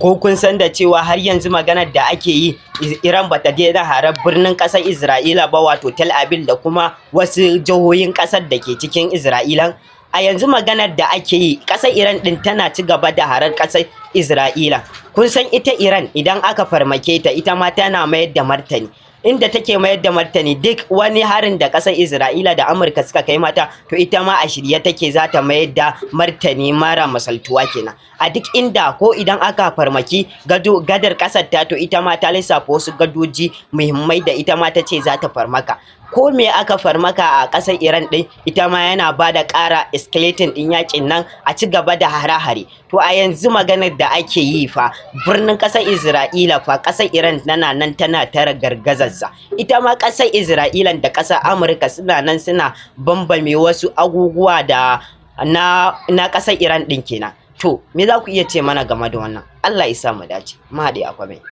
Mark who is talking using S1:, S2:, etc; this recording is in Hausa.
S1: ko kun san da cewa har yanzu maganar da ake yi Iran bata daina harar birnin ƙasar Isra'ila ba, wato Tel Aviv da kuma wasu jihohin ƙasar da ke cikin Isra'ilan. A yanzu maganar da ake yi ƙasar Iran ɗin tana ci gaba da harar ƙasar Isra'ila. Kun san ita Iran idan aka farmake ta ita ma tana mayar da martani. Inda take mayar da martani duk wani harin da ƙasar Isra'ila da Amurka suka kai mata, to ita ma a shirye take za ta mayar da martani mara misaltuwa kenan. A duk inda ko idan aka farmaki gadar ƙasar ta, to ita ma ta lissafa wasu gadoji muhimmai da ita ma ta ce za ta farmaka. Ko me aka farmaka a ƙasar Iran ɗin, ita ma yana ba da ƙara escalating ɗin yakin nan a ci gaba da hare-hare. To a yanzu maganar da ake yi fa birnin ƙasar Isra'ila fa ƙasar Iran tana nan tana tara gargazarsa. Ita ma ƙasar Isra'ilan da ƙasar Amurka suna nan suna bambame wasu abubuwa da na ƙasar Iran ɗin kenan. To me za ku iya ce mana game da wannan? Allah ya sa mu dace. Mu haɗe a kwamen.